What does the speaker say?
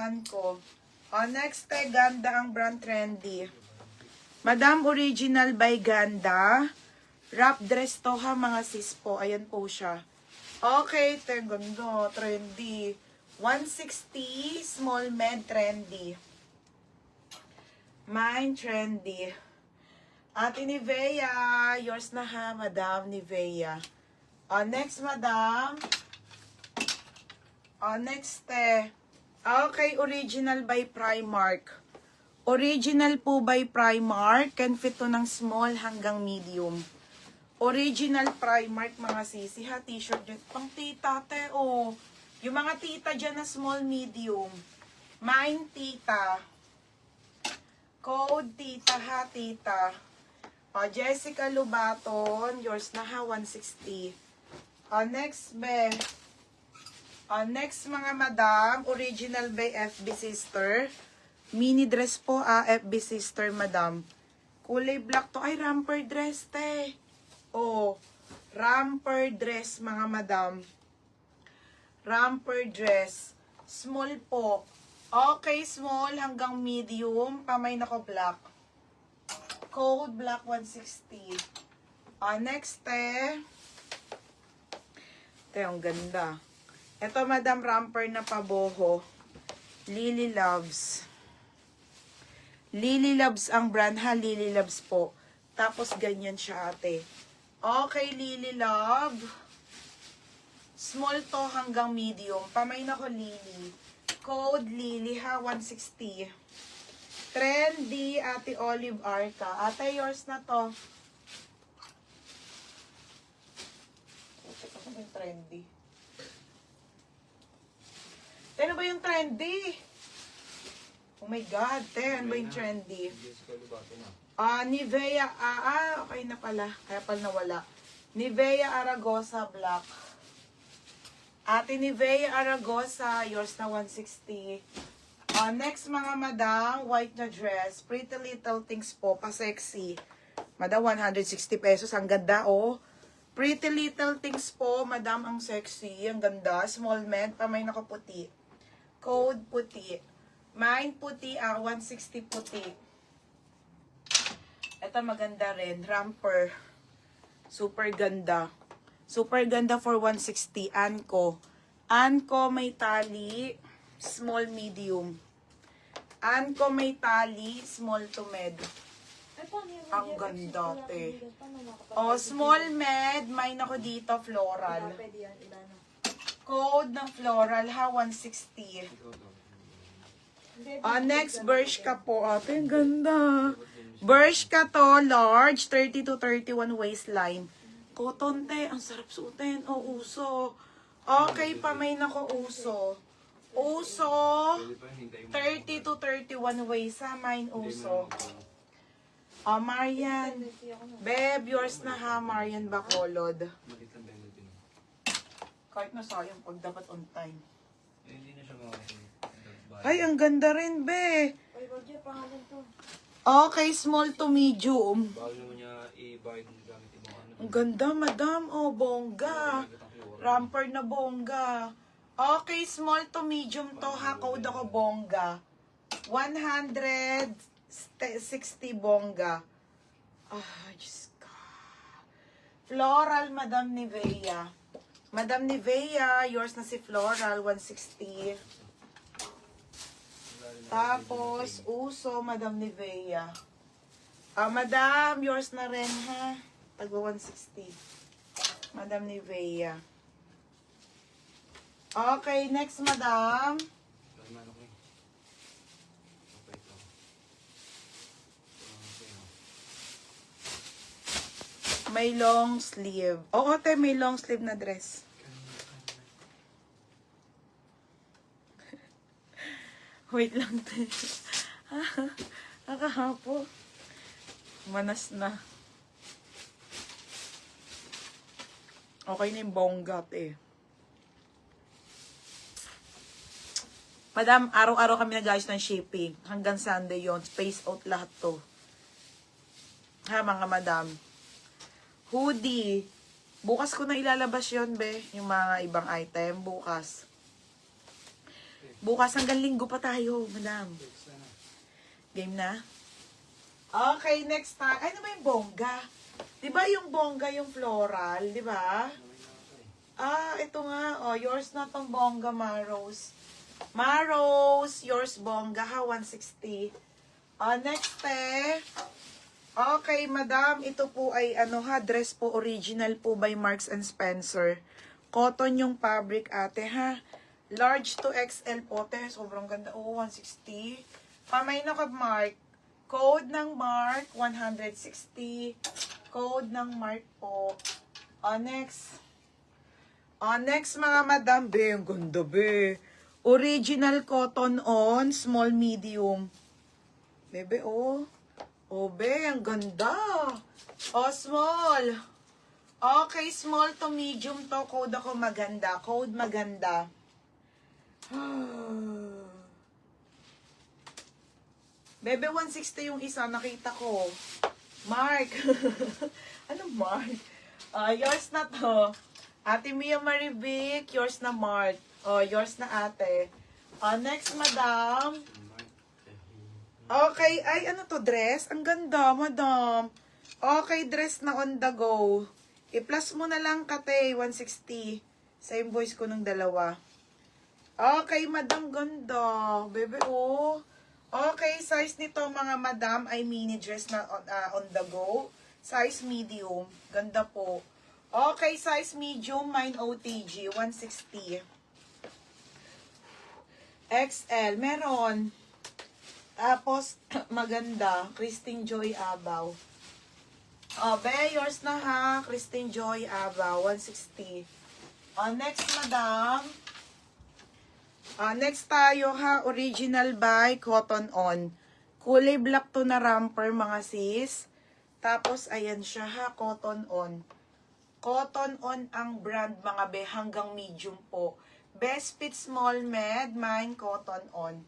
Anko. Next, Ganda ang brand trendy. Madam, original by Ganda. Wrap dress to ha, mga sis po. Ayan po siya. Okay, ganda. Trendy. 160, small med, trendy. Mine, trendy. Ate Nivea, yours na ha, Madam Nivea. Next, Madam. Next, okay, original by Primark. Original po by Primark. Can fit to ng small hanggang medium. Original Primark, mga sisi ha. T-shirt dyan. Pang tita, te, oh. Yung mga tita dyan na small, medium. Mine, tita. Code, tita ha, tita. Jessica Lubaton, yours na ha, 160. Next, be. Next, mga madam, original by FB Sister. Mini dress po, FB Sister, madam. Kulay black to. Ay, romper dress, te. Oh, romper dress, mga madam. Romper dress. Small po. Okay, small hanggang medium. Pamay na ko black. Code black 160. Next, ang ganda. Ito, madam, romper na paboho. Lily Loves. Lily Loves ang brand ha. Lily Loves po. Tapos, ganyan siya, ate. Okay, Lily Love. Small to hanggang medium. Pamay na ko, Lily. Code Lily ha, 160. Trendy, Ate Olive Arca. Ate, yours na to. Ano ba yung trendy? Ano ba yung trendy? Oh my God, ano ba yung trendy? Nivea, okay na pala. Kaya pala nawala. Nivea Aragosa Black. Ate Nivea Aragosa, yours na 160. Next, mga madam, white na dress. Pretty Little Things po, pa-sexy. Madam, 160 pesos. Ang ganda, oh. Pretty Little Things po, madam, ang sexy. Ang ganda. Small med, pamay na ko puti. Code puti. Mine puti, 160 puti. Ito maganda rin. Romper. Super ganda. Super ganda for 160. Anko. Anko may tali. Small, medium. Anko may tali. Small to med. Ang ganda, te. Small med. May nako dito, floral. Code ng floral, ha? 160. Next, Bershka po. Ate, ang ganda. Bershka to, large. 30 to 31 waistline. Cotton, te. Ang sarap suotin. Uso. Okay, pamay na ko uso. Uso. 30 to 31 waist, ha? Mine uso. Marian. Beb, yours na ha, Marian Bacolod. Kahit na sayang pag dapat on time. Ay, ang ganda rin, be. Okay, small to medium. Ang ganda, madam. Bongga. Romper na bongga. Okay, small to medium to ha. Code ako bongga. 160 bongga. Diyos ka. Floral, Madam Nivea. Madam Nivea, yours na si Floral, 160. Tapos, uso, Madam Nivea. Madam, yours na rin ha. Tagwa 160. Madam Nivea. Okay, next, Madam. May long sleeve. Oo, te, may long sleeve na dress. Wait lang, te. Nakahapo. Manas na. Okay na yung bongga, te. Madam, araw-araw kami nag-ayos ng shipping. Hanggang Sunday yon, space out lahat to. Ha, mga madam. Hoodie. Bukas ko na ilalabas yon, be. Yung mga ibang item. Bukas. Bukas hanggang linggo pa tayo, madam. Game na? Okay, next time. Ano ba yung bongga? Di ba yung bongga yung floral? Di ba? Ah, ito nga. Oh, yours na tong bongga, Maros. Maros, yours bongga ha, 160. Next okay, madam. Ito po ay ano ha, dress po original po by Marks and Spencer. Cotton yung fabric ate ha. Large to XL po te. Sobrang ganda. Oh, 160. Pamay na ka Mark. Code ng Mark, 160. Code ng Mark po. Next. Next mga madam. Be, ang ganda be. Original cotton on, small, medium. Bebe, oh. Oh, be, ang ganda. Oh, small. Okay, small to medium to. Code ako maganda. Code maganda. Bebe, 160 yung isa. Nakita ko. Mark. Ano Mark? Yours na to. Ate Mia Marivic, yours na Mark. Oh, yours na ate. Next, madam. Okay, ay ano to, dress? Ang ganda, madam. Okay, dress na on the go. I-plus mo na lang kate, 160. Sa invoice ko ng dalawa. Okay, madam, ganda. Bebe, oh. Okay, size nito mga madam ay mini dress na on the go. Size medium. Ganda po. Okay, size medium, mine OTG, 160. XL, meron. Tapos, maganda. Christine Joy Abaw. Be, yours na ha. Christine Joy Abaw, 160. Next, madam. Next tayo ha. Original by Cotton On. Kulay black to na romper, mga sis. Tapos, ayan siya ha. Cotton On. Cotton On ang brand, mga be. Hanggang medium po. Best fit small med, mine Cotton On.